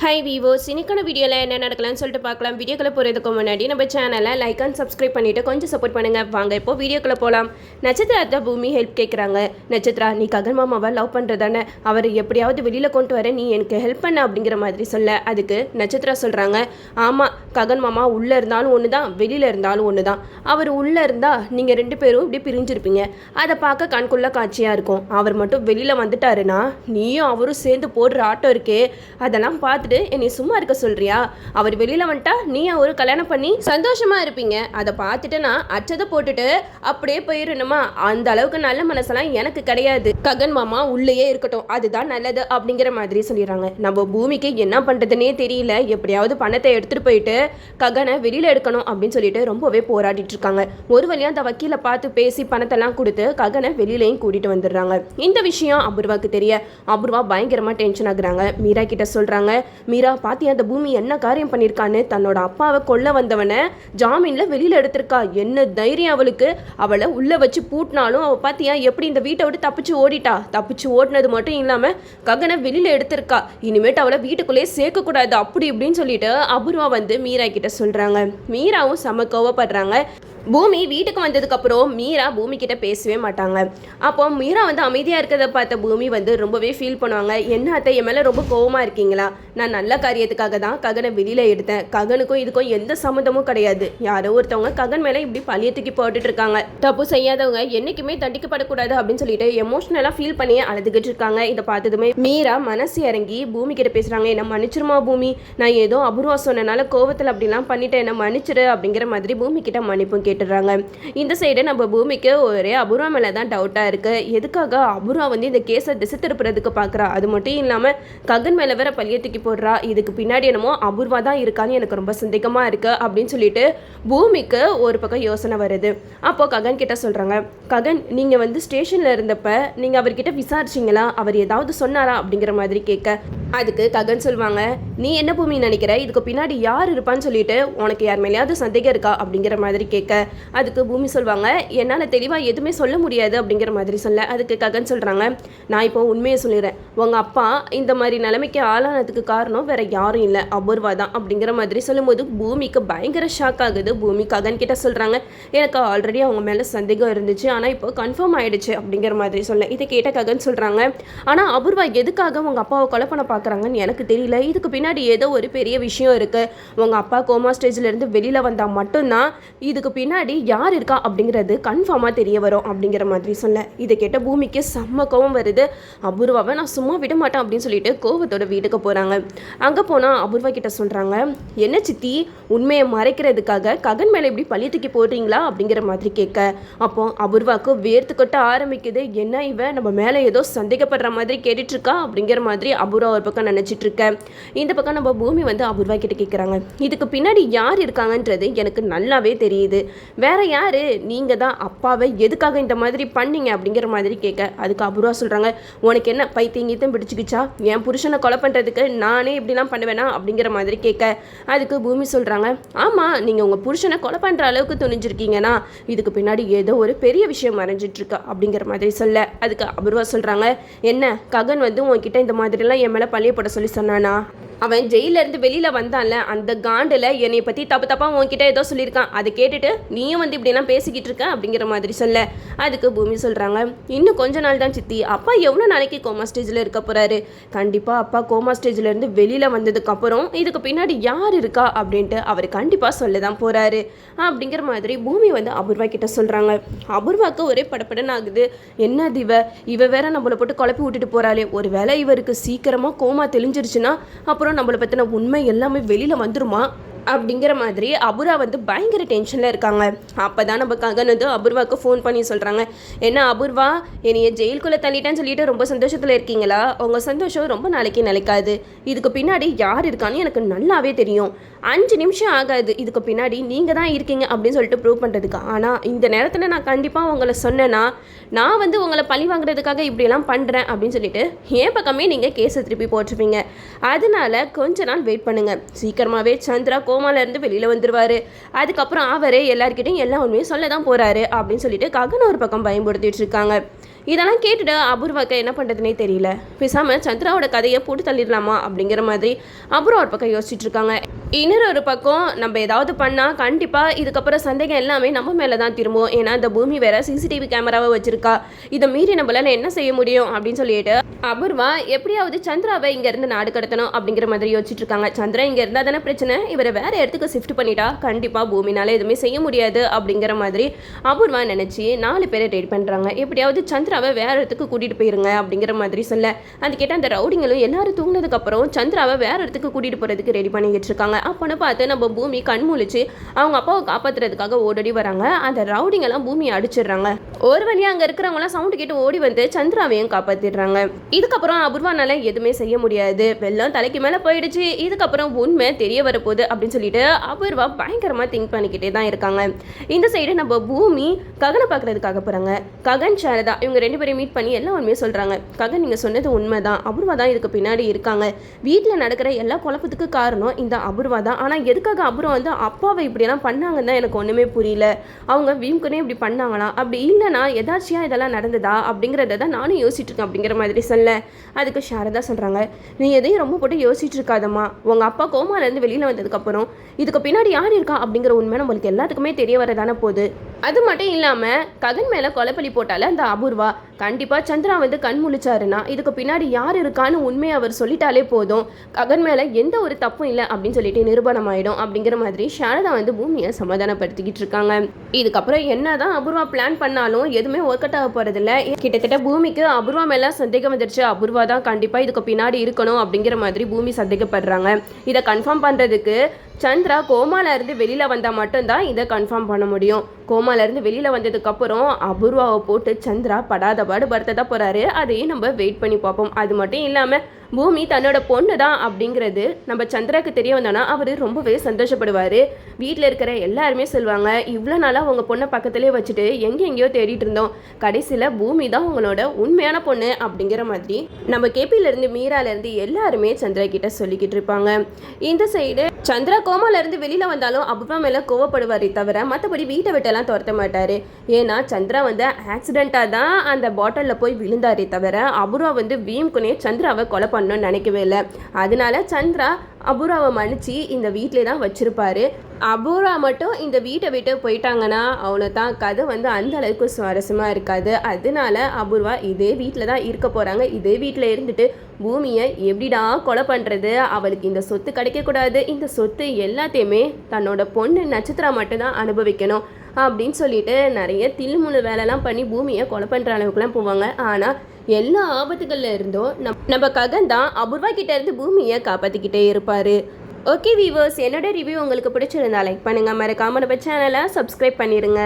High வீவோஸ், இன்னைக்கான வீடியோவில் என்ன நடக்கலாம்னு சொல்லிட்டு பார்க்கலாம். வீடியோக்குள்ளே போகிறதுக்கு முன்னாடி நம்ம சேனலை லைக் அண்ட் சப்ஸ்கிரைப் பண்ணிவிட்டு கொஞ்சம் சப்போர்ட் பண்ணுங்கள். வாங்க இப்போ வீடியோக்குள்ளே போகலாம். நட்சத்திரத்தை பூமி ஹெல்ப் கேட்குறாங்க. நட்சத்திரா, நீ ககன் மாமாவை லவ் பண்ணுறதானே, அவர் எப்படியாவது வெளியில் கொண்டு வர நீ எனக்கு ஹெல்ப் பண்ண அப்படிங்கிற மாதிரி சொல்ல, அதுக்கு நட்சத்திரா சொல்கிறாங்க, ஆமாம், ககன் மாமா உள்ளே இருந்தாலும் ஒன்று தான், வெளியில் இருந்தாலும் ஒன்று தான். அவர் உள்ளே இருந்தால் நீங்கள் ரெண்டு பேரும் இப்படி பிரிஞ்சிருப்பீங்க, அதை பார்க்க கண்குள்ள காட்சியாக இருக்கும். அவர் மட்டும் வெளியில் வந்துட்டாருன்னா நீயும் அவரும் சேர்ந்து போடுற ஆட்டம் இருக்கே, அதெல்லாம் பார்த்துட்டு என்னை சும்மா இருக்க சொல்றியா? அவர் வெளியில வந்துட்டா நீ அவரு கல்யாணம் பண்ணி சந்தோஷமா இருப்பீங்க, அதை பார்த்துட்டு நான் அச்சதை போட்டுட்டு அப்படியே போயிடணுமா? அந்த அளவுக்கு நல்ல மனசெல்லாம் எனக்கு கிடையாது. ககன் மாமா உள்ளேயே இருக்கட்டும், அதுதான் நல்லது அப்படிங்கிற மாதிரி சொல்லிடுறாங்க. நம்ம பூமிக்கு என்ன பண்றதுன்னே தெரியல, எப்படியாவது பணத்தை எடுத்துட்டு போயிட்டு ககனை வெளியில எடுக்கணும் அப்படின்னு சொல்லிட்டு ரொம்பவே போராடிட்டு இருக்காங்க. ஒரு வழியா அந்த வக்கீல பார்த்து பேசி பணத்தெல்லாம் கொடுத்து ககனை வெளியிலையும் கூட்டிட்டு வந்துடுறாங்க. இந்த விஷயம் அபூர்வாக்கு தெரிய அபூர்வா பயங்கரமா டென்ஷன் ஆகுறாங்க. மீரா கிட்ட சொல்றாங்க, மீரா பாத்தியா அந்த பூமி என்ன காரியம் பண்ணியிருக்கான்னு, தன்னோட அப்பாவை கொல்ல வந்தவனை ஜாமீன்ல வெளியில எடுத்திருக்கா. என்ன தைரியம் அவளுக்கு! அவளை உள்ள வச்சு பூட்டினாலும் அவ பாத்தியா எப்படி இந்த வீட்டை விட்டு தப்பிச்சு ஓடிட்டா. தப்பிச்சு ஓடினது மட்டும் இல்லாம ககனை வெளியில எடுத்திருக்கா. இனிமேட்டு அவளை வீட்டுக்குள்ளேயே சேர்க்க கூடாது அப்படி இப்படின்னு சொல்லிட்டு அபூர்வா வந்து மீரா கிட்ட சொல்றாங்க. மீராவும் செம கோவப்படுறாங்க. பூமி வீட்டுக்கு வந்ததுக்கப்புறம் மீரா பூமி கிட்ட பேசவே மாட்டாங்க. அப்போ மீரா வந்து அமைதியாக இருக்கிறத பார்த்த பூமி வந்து ரொம்பவே ஃபீல் பண்ணுவாங்க. என்ன அத்தை, என் மேலே ரொம்ப கோவமாக இருக்கீங்களா? நான் நல்ல காரியத்துக்காக தான் ககனை வெளியில் எடுத்தேன். ககனுக்கும் இதுக்கும் எந்த சம்மந்தமும் கிடையாது. யாரோ ஒருத்தவங்க ககன் மேலே இப்படி பழிய தூக்கி போட்டுட்டு இருக்காங்க. தப்பு செய்யாதவங்க என்றைக்குமே தண்டிக்கப்படக்கூடாது அப்படின்னு சொல்லிட்டு எமோஷ்னலாக ஃபீல் பண்ணி அழுதுகிட்டு இருக்காங்க. இதை பார்த்ததுமே மீரா மனசு இறங்கி பூமி கிட்ட பேசுகிறாங்க. என்ன மன்னிச்சிருமா பூமி, நான் ஏதோ அபூர்வா சொன்னனால கோவத்தில் அப்படிலாம் பண்ணிட்டேன், என்ன மன்னிச்சிரு அப்படிங்கிற மாதிரி பூமி கிட்ட மன்னிப்பும் கேட்டுடுறாங்க. இந்த சைடு நம்ம பூமிக்கு ஒரே அபூர்வா மேலே தான் டவுட்டாக இருக்குது. எதுக்காக அபூர்வா வந்து இந்த கேஸை திசை திருப்புறதுக்கு பார்க்குறா? அது மட்டும் இல்லாமல் ககன் மேலே வேற பழிய தூக்கி போடுறா. இதுக்கு பின்னாடி என்னமோ அபூர்வா தான் இருக்கான்னு எனக்கு ரொம்ப சந்தேகமாக இருக்குது அப்படின்னு சொல்லிட்டு பூமிக்கு ஒரு பக்கம் யோசனை வருது. அப்போது ககன் கிட்ட சொல்கிறாங்க, ககன், நீங்கள் வந்து ஸ்டேஷனில் இருந்தப்ப நீங்கள் அவர்கிட்ட விசாரிச்சிங்களா? அவர் ஏதாவது சொன்னாரா அப்படிங்கிற மாதிரி கேட்க, அதுக்கு ககன் சொல்லுவாங்க, நீ என்ன பூமி நினைக்கிற, இதுக்கு பின்னாடி யார் இருப்பான்னு சொல்லிட்டு உனக்கு யார் மேலேயாவது சந்தேகம் இருக்கா அப்படிங்கிற மாதிரி கேட்க, அதுக்கு பூமி சொல்லுவாங்க, என்னால் தெளிவாக எதுவுமே சொல்ல முடியாது அப்படிங்கிற மாதிரி சொல்ல, அதுக்கு ககன் சொல்கிறாங்க, நான் இப்போ உண்மையை சொல்லிடுறேன், உங்கள் அப்பா இந்த மாதிரி நிலைமைக்கு ஆளானதுக்கு காரணம் வேற யாரும் இல்லை, அபூர்வா தான் அப்படிங்கிற மாதிரி சொல்லும்போது பூமிக்கு பயங்கர ஷாக் ஆகுது. பூமி ககன் கிட்ட சொல்கிறாங்க, எனக்கு ஆல்ரெடி அவங்க மேலே சந்தேகம் இருந்துச்சு, ஆனால் இப்போ கன்ஃபார்ம் ஆயிடுச்சு அப்படிங்கிற மாதிரி சொல்ல, இதை கேட்ட ககன் சொல்கிறாங்க, ஆனால் அபூர்வா எதுக்காக உங்கள் அப்பாவை கொலை பண்ண பார்க்குறாங்கன்னு எனக்கு தெரியல, இதுக்கு பின்னாடி ஏதோ ஒரு பெரிய விஷயம் இருக்குது, உங்கள் அப்பா கோமா ஸ்டேஜ்லேருந்து வெளியில் வந்தால் மட்டும்தான் இதுக்கு பின்னாடி யார் இருக்கா அப்படிங்கிறது கன்ஃபார்மாக தெரிய வரும் அப்படிங்கிற மாதிரி சொல்ல, இதை கேட்ட பூமிக்கு செம்ம கோவம் வருது. அபூர்வாவை நான் சும்மா விட மாட்டேன் அப்படின்னு சொல்லிட்டு கோவத்தோட வீட்டுக்கு போகிறாங்க. அங்கே போனால் அபூர்வா கிட்ட சொல்கிறாங்க, என்ன சித்தி, உண்மையை மறைக்கிறதுக்காக ககன் மேலே இப்படி பழி தூக்கி போடுறீங்களா அப்படிங்கிற மாதிரி கேட்க, அப்போ அபூர்வாவுக்கு வேர்த்து கொட்ட ஆரம்பிக்குது. என்ன இவ நம்ம மேலே ஏதோ சந்தேகப்படுற மாதிரி கேட்டுட்டு இருக்கா அப்படிங்கிற மாதிரி அபூர்வா ஒரு பக்கம் நினச்சிட்டு இருக்க. இந்த பக்கம் நம்ம பூமி வந்து அபூர்வா கிட்ட கேட்குறாங்க, இதுக்கு பின்னாடி யார் இருக்காங்கன்றது எனக்கு நல்லாவே தெரியுது, வேற யாரு, நீங்க தான் அப்பாவை எதுக்காக இந்த மாதிரி பண்ணீங்க அப்படிங்கிற மாதிரி கேட்க, அதுக்கு அபூர்வா சொல்றாங்க, உனக்கு என்ன பைத்தியங்கீத்தம் பிடிச்சிக்கிச்சா, என் புருஷனை கொலை பண்றதுக்கு நானே இப்படிலாம் பண்ணுவேனா அப்படிங்கிற மாதிரி கேட்க, அதுக்கு பூமி சொல்றாங்க, ஆமா, நீங்க உங்க புருஷனை கொலை பண்ற அளவுக்கு துணிஞ்சிருக்கீங்கன்னா இதுக்கு பின்னாடி ஏதோ ஒரு பெரிய விஷயம் மறைஞ்சிட்டு இருக்கா அப்படிங்கிற மாதிரி சொல்ல, அதுக்கு அபூர்வா சொல்றாங்க, என்ன ககன் வந்து உன்கிட்ட இந்த மாதிரிலாம் என் மேல பழிய போட சொல்லி சொன்னானா? அவன் ஜெயிலேருந்து வெளியில் வந்தான்ல, அந்த காண்டில் என்னை பற்றி தப்பாக உன்கிட்ட ஏதோ சொல்லியிருக்கான், அதை கேட்டுட்டு நீயும் வந்து இப்படிலாம் பேசிக்கிட்டு இருக்க அப்படிங்கிற மாதிரி சொல்ல, அதுக்கு பூமி சொல்கிறாங்க, இன்னும் கொஞ்ச நாள் தான் சித்தி, அப்பா எவ்வளோ நாளைக்கு கோமா ஸ்டேஜில் இருக்க போகிறாரு, கண்டிப்பாக அப்பா கோமா ஸ்டேஜ்லேருந்து வெளியில் வந்ததுக்கப்புறம் இதுக்கு பின்னாடி யார் இருக்கா அப்படின்ட்டு அவர் கண்டிப்பாக சொல்ல தான் போகிறாரு அப்படிங்கிற மாதிரி பூமி வந்து அபூர்வா கிட்ட சொல்கிறாங்க. அபூர்வாவுக்கு ஒரே படப்படன்னு ஆகுது. என்னது இவ வேற நம்மளை போட்டு குழப்பி விட்டுட்டு போகிறாளே, ஒரு வேளை இவருக்கு சீக்கிரமாக கோமா தெளிஞ்சிருச்சுன்னா அப்புறம் நம்மளை பற்றின உண்மை எல்லாமே வெளியில் வந்துருமா அப்படிங்கிற மாதிரி அபூர்வா வந்து பயங்கர டென்ஷனில் இருக்காங்க. அப்போ தான் நம்ம ககன் வந்து அபூர்வாவுக்கு ஃபோன் பண்ணி சொல்கிறாங்க, என்ன அபூர்வா, என்னைய ஜெயிலுக்குள்ளே தள்ளிட்டேன்னு சொல்லிட்டு ரொம்ப சந்தோஷத்தில் இருக்கீங்களா? உங்கள் சந்தோஷம் ரொம்ப நாளைக்கு நிலைக்காது. இதுக்கு பின்னாடி யார் இருக்கான்னு எனக்கு நல்லாவே தெரியும். 5 நிமிஷம் ஆகாது இதுக்கு பின்னாடி நீங்கள் தான் இருக்கீங்க அப்படின்னு சொல்லிட்டு ப்ரூவ் பண்ணுறதுக்கு. ஆனால் இந்த நேரத்தில் நான் கண்டிப்பாக உங்களை சொன்னேன்னா நான் வந்து உங்களை பழி வாங்குறதுக்காக இப்படியெல்லாம் பண்ணுறேன் அப்படின்னு சொல்லிட்டு என் பக்கமே நீங்கள் கேஸை திருப்பி போட்டுருவீங்க. அதனால கொஞ்ச நாள் வெயிட் பண்ணுங்கள். சீக்கிரமாகவே சந்திரா கோமாலேருந்து வெளியில் வந்துடுவார். அதுக்கப்புறம் அவரே எல்லாருக்கிட்டையும் எல்லா உண்மையும் சொல்ல தான் போகிறாரு அப்படின்னு சொல்லிட்டு ககன் ஒரு பக்கம் பயன்படுத்திட்டு இருக்காங்க. இதெல்லாம் கேட்டுட்டு அபூர்வாக்கு என்ன பண்ணுறதுனே தெரியல. பேசாமல் சந்திராவோட கதையை போட்டு தள்ளிடலாமா அப்படிங்கிற மாதிரி அபூர்வா ஒரு பக்கம் யோசிச்சுட்டு இருக்காங்க. இன்னொரு பக்கம் நம்ம ஏதாவது பண்ணால் கண்டிப்பாக இதுக்கப்புறம் சந்தேகம் எல்லாமே நம்ம மேலே தான் திரும்பும். ஏன்னா இந்த பூமி வேற சிசிடிவி கேமராவை வச்சிருக்கா, இதை மீறி நம்மளால என்ன செய்ய முடியும் அப்படின்னு சொல்லிட்டு அபூர்வா எப்படியாவது சந்திராவை இங்கேருந்து நாடு கடத்தணும் அப்படிங்கிற மாதிரி யோசிச்சுட்டு இருக்காங்க. சந்திரா இங்கே இருந்தால் தானே பிரச்சனை, இவரை வேற இடத்துக்கு ஷிஃப்ட் பண்ணிட்டா கண்டிப்பாக பூமினால எதுவுமே செய்ய முடியாது அப்படிங்கிற மாதிரி அபூர்வா நினச்சி 4 பேரை ரெடி பண்ணுறாங்க. எப்படியாவது சந்திராவை வேற இடத்துக்கு கூட்டிகிட்டு போயிருங்க அப்படிங்கிற மாதிரி சொல்ல, அது கேட்ட அந்த ரவுடிங்களும் எல்லாரும் தூங்கினதுக்கப்புறம் சந்திராவை வேற இடத்துக்கு கூட்டிகிட்டு போகிறதுக்கு ரெடி பண்ணிக்கிட்டு இருக்காங்க. அப்போன்னு பார்த்து நம்ம பூமி கண் முழிச்சு அவங்க அப்பாவை காப்பாற்றுறதுக்காக ஓடி வராங்க. அந்த ரவுடிங்கெல்லாம் பூமியை அடிச்சிடுறாங்க. ஒரு வழியாக அங்கே இருக்கிறவங்களாம் சவுண்டு கேட்டு ஓடி வந்து சந்திராவையும் காப்பாற்றிடுறாங்க. இதுக்கப்புறம் அபூர்வானால எதுவுமே செய்ய முடியாது, வெள்ளம் தலைக்கு மேலே போயிடுச்சு, இதுக்கப்புறம் உண்மை தெரிய வரப்போகுது அப்படின்னு சொல்லிட்டு அபூர்வா பயங்கரமாக திங்க் பண்ணிக்கிட்டே தான் இருக்காங்க. இந்த சைடு நம்ம பூமி ககனை பார்க்கறதுக்காக போகிறாங்க. ககன் சாரதா இவங்க 2 பேரையும் மீட் பண்ணி எல்லா உண்மையும் சொல்கிறாங்க. ககன் நீங்கள் சொன்னது உண்மைதான், அபூர்வா தான் இதுக்கு பின்னாடி இருக்காங்க. வீட்டில் நடக்கிற எல்லா குழப்பத்துக்கு காரணம் இந்த அபூர்வா தான். ஆனால் எதுக்காக அபூர்வா வந்து அப்பாவை இப்படியெல்லாம் பண்ணாங்கன்னு தான் எனக்கு ஒன்றுமே புரியல. அவங்க வீம்குனே இப்படி பண்ணாங்களா, அப்படி இல்லைனா எதாச்சியாக இதெல்லாம் நடந்ததா அப்படிங்கிறத தான் நானும் யோசிச்சுட்டு இருக்கேன் அப்படிங்கிற மாதிரி சொல்ல, அதுக்கு சாரதா சொல்கிறாங்க, நீ எதையும் ரொம்ப போட்டு யோசிச்சுட்டு இருக்காதம்மா. உங்கள் அப்பா கோமாலேருந்து வெளியில் வந்ததுக்கப்புறம் இதுக்கு பின்னாடி யார் இருக்கா அப்படிங்கிற உண்மை நம்மளுக்கு எல்லாத்துக்குமே தெரிய வரதானே போகுது. அது மட்டும் இல்லாமல் ககன் மேலே கொலைப்பலி போட்டால அந்த அபூர்வா கண்டிப்பாக சந்திரா வந்து கண் முழிச்சாருன்னா இதுக்கு பின்னாடி யார் இருக்கான்னு உண்மையை அவர் சொல்லிட்டாலே போதும், ககன் மேலே எந்த ஒரு தப்பும் இல்லை அப்படின்னு சொல்லிட்டு நிரூபணம் ஆகிடும் அப்படிங்கிற மாதிரி சாரதா வந்து பூமியை சமாதானப்படுத்திக்கிட்டு இருக்காங்க. இதுக்கப்புறம் என்னதான் அபூர்வா பிளான் பண்ணாலும் எதுவுமே ஒர்க் அவுட் ஆக போகிறதில்ல. கிட்டத்தட்ட பூமிக்கு அபூர்வா மேலே சந்தேகம் வந்துடுச்சு. அபூர்வா தான் கண்டிப்பாக இதுக்கு பின்னாடி இருக்கணும் அப்படிங்கிற மாதிரி பூமி சந்தேகப்படுறாங்க. இதை கன்ஃபார்ம் பண்ணுறதுக்கு சந்திரா கோமாலேருந்து வெளியில் வந்தால் மட்டும்தான் இதை கன்ஃபார்ம் பண்ண முடியும். கோமாலேருந்து வெளியில் வந்ததுக்கப்புறம் அபூர்வாவை போட்டு சந்திரா படாத பாடு படுத்ததான் போகிறாரு. அதையும் நம்ம வெயிட் பண்ணி பார்ப்போம். அது மட்டும் இல்லாமல் பூமி தன்னோட பொண்ணு தான் அப்படிங்கிறது நம்ம சந்திராவுக்கு தெரிய வந்தோன்னா அவர் ரொம்பவே சந்தோஷப்படுவார். வீட்டில் இருக்கிற எல்லாருமே சொல்லுவாங்க, இவ்வளோ நாளாக உங்கள் பொண்ணை பக்கத்துலேயே வச்சுட்டு எங்கெங்கேயோ தேடிட்டு இருந்தோம், கடைசியில் பூமி தான் உங்களோட உண்மையான பொண்ணு அப்படிங்கிற மாதிரி நம்ம கேபியிலேருந்து மீராலேருந்து எல்லாருமே சந்திரா கிட்ட சொல்லிக்கிட்டு இருப்பாங்க. இந்த சைடு சந்திரா கோமாலேருந்து வெளியில் வந்தாலும் அபூர்வா மேலே கோவப்படுவாரே தவிர மற்றபடி வீட்டை விட்டெல்லாம் துரத்த மாட்டார். ஏன்னா சந்திரா வந்து ஆக்சிடெண்ட்டாக தான் அந்த பாட்டிலில் போய் விழுந்தாரே தவிர அபூர்வா வந்து வீம்குனே சந்திராவை கொலை பண்ணணும்னு நினைக்கவே இல்லை. அதனால சந்திரா அபூர்வாவை மன்னிச்சு இந்த வீட்டிலே தான் வச்சுருப்பாரு. அபூர்வா மட்டும் இந்த வீட்டை விட்டு போயிட்டாங்கன்னா அவ்வளோ தான், கதை வந்து அந்த அளவுக்கு சுவாரஸ்யமாக இருக்காது. அதனால அபூர்வா இதே வீட்டில் தான் இருக்க போகிறாங்க. இதே வீட்டில் இருந்துட்டு பூமியை எப்படிடா கொலை பண்ணுறது, அவளுக்கு இந்த சொத்து கிடைக்கக்கூடாது, இந்த சொத்து எல்லாத்தையுமே தன்னோட பொண்ணு நட்சத்திரா மட்டும்தான் அனுபவிக்கணும் அப்படின்னு சொல்லிட்டு நிறைய தில்முழு வேலைலாம் பண்ணி பூமியை கொலை பண்ணுற அளவுக்குலாம் போவாங்க. ஆனால் எல்லா ஆபத்துகள்ல இருந்தும் நம்ம ககன் தான் அபூர்வா கிட்ட இருந்து பூமியை காப்பாற்றிக்கிட்டே இருப்பார். ஓகே வீவர்ஸ், என்னோட ரிவ்யூ உங்களுக்கு பிடிச்சிருந்தா லைக் பண்ணுங்கள், மறக்காம நம்ம சேனலை சப்ஸ்கிரைப் பண்ணிடுங்க.